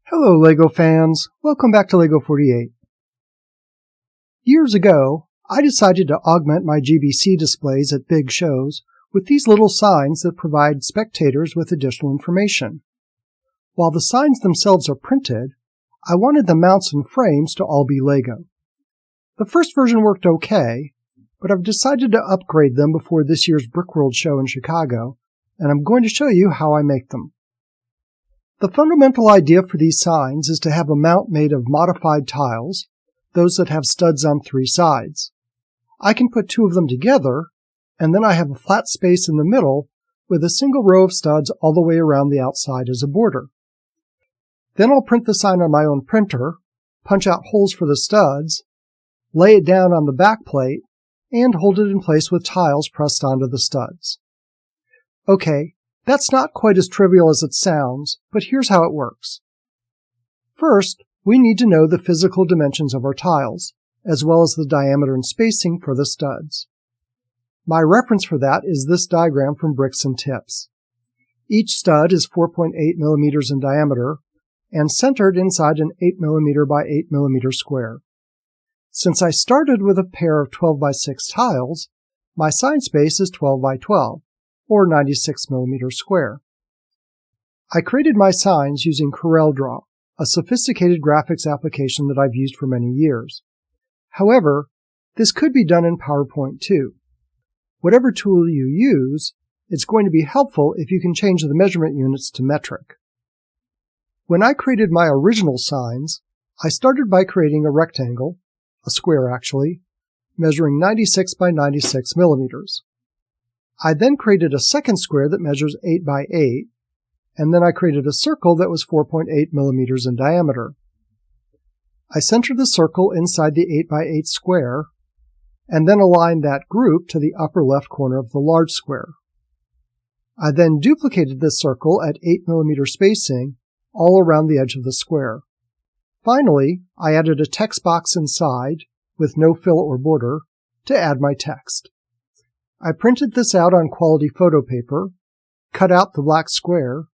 Hello LEGO fans, welcome back to LEGO 48. Years ago, I decided to augment my GBC displays at big shows with these little signs that provide spectators with additional information. While the signs themselves are printed, I wanted the mounts and frames to all be LEGO. The first version worked okay, but I've decided to upgrade them before this year's Brickworld show in Chicago, and I'm going to show you how I make them. The fundamental idea for these signs is to have a mount made of modified tiles, those that have studs on three sides. I can put two of them together, and then I have a flat space in the middle with a single row of studs all the way around the outside as a border. Then I'll print the sign on my own printer, punch out holes for the studs, lay it down on the back plate, and hold it in place with tiles pressed onto the studs. Okay, that's not quite as trivial as it sounds, but here's how it works. First, we need to know the physical dimensions of our tiles, as well as the diameter and spacing for the studs. My reference for that is this diagram from Bricks and Tips. Each stud is 4.8 millimeters in diameter and centered inside an 8 millimeter by 8 millimeter square. Since I started with a pair of 12 by 6 tiles, my sign space is 12 by 12. Or 96 millimeters square. I created my signs using CorelDRAW, a sophisticated graphics application that I've used for many years. However, this could be done in PowerPoint too. Whatever tool you use, it's going to be helpful if you can change the measurement units to metric. When I created my original signs, I started by creating a rectangle, a square actually, measuring 96 by 96 millimeters. I then created a second square that measures 8 by 8, and then I created a circle that was 4.8 millimeters in diameter. I centered the circle inside the 8 by 8 square, and then aligned that group to the upper left corner of the large square. I then duplicated this circle at 8 millimeter spacing all around the edge of the square. Finally, I added a text box inside, with no fill or border, to add my text. I printed this out on quality photo paper, cut out the black square,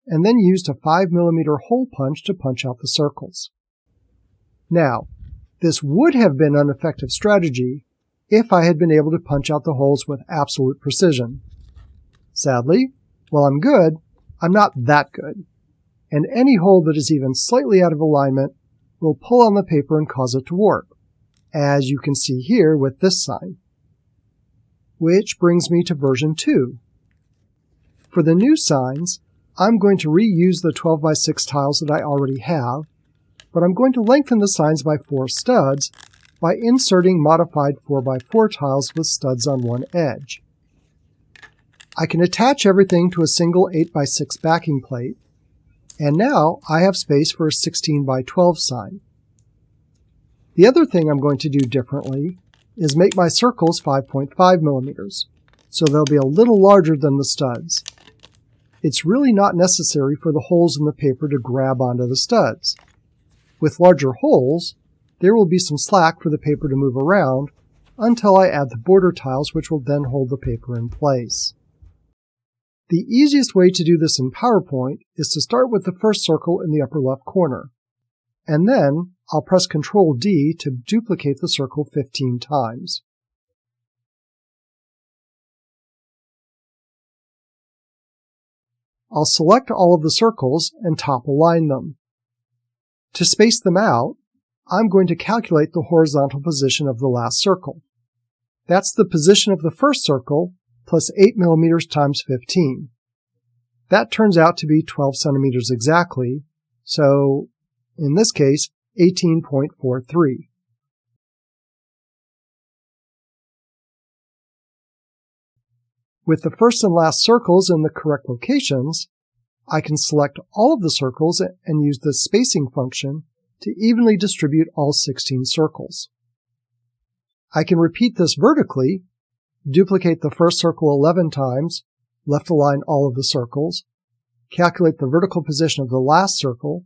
and then used a 5 millimeter hole punch to punch out the circles. Now, this would have been an effective strategy if I had been able to punch out the holes with absolute precision. Sadly, while I'm good, I'm not that good, and any hole that is even slightly out of alignment will pull on the paper and cause it to warp, as you can see here with this sign. Which brings me to version 2. For the new signs, I'm going to reuse the 12 by 6 tiles that I already have, but I'm going to lengthen the signs by 4 studs by inserting modified 4 by 4 tiles with studs on one edge. I can attach everything to a single 8 by 6 backing plate, and now I have space for a 16 by 12 sign. The other thing I'm going to do differently is make my circles 5.5 millimeters, so they'll be a little larger than the studs. It's really not necessary for the holes in the paper to grab onto the studs. With larger holes, there will be some slack for the paper to move around until I add the border tiles, which will then hold the paper in place. The easiest way to do this in PowerPoint is to start with the first circle in the upper left corner, and then I'll press Ctrl D to duplicate the circle 15 times. I'll select all of the circles and top align them. To space them out, I'm going to calculate the horizontal position of the last circle. That's the position of the first circle plus 8 millimeters times 15. That turns out to be 12 centimeters exactly, so in this case, 18.43. With the first and last circles in the correct locations, I can select all of the circles and use the spacing function to evenly distribute all 16 circles. I can repeat this vertically, duplicate the first circle 11 times, left align all of the circles, calculate the vertical position of the last circle,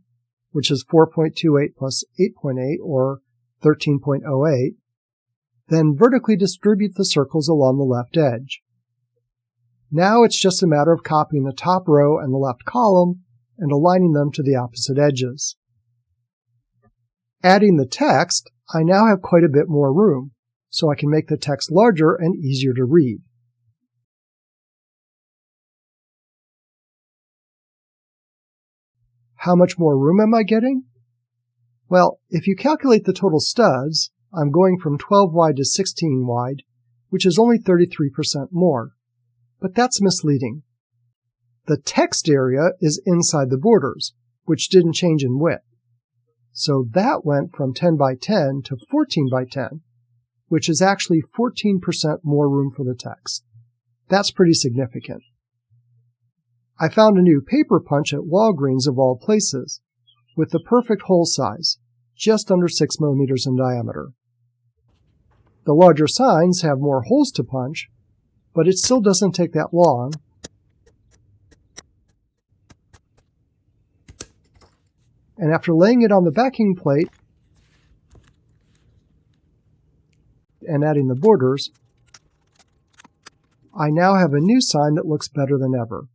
which is 4.28 plus 8.8, or 13.08, then vertically distribute the circles along the left edge. Now it's just a matter of copying the top row and the left column and aligning them to the opposite edges. Adding the text, I now have quite a bit more room, so I can make the text larger and easier to read. How much more room am I getting? Well, if you calculate the total studs, I'm going from 12 wide to 16 wide, which is only 33% more. But that's misleading. The text area is inside the borders, which didn't change in width. So that went from 10 by 10 to 14 by 10, which is actually 14% more room for the text. That's pretty significant. I found a new paper punch at Walgreens of all places, with the perfect hole size, just under 6 millimeters in diameter. The larger signs have more holes to punch, but it still doesn't take that long. And after laying it on the backing plate and adding the borders, I now have a new sign that looks better than ever.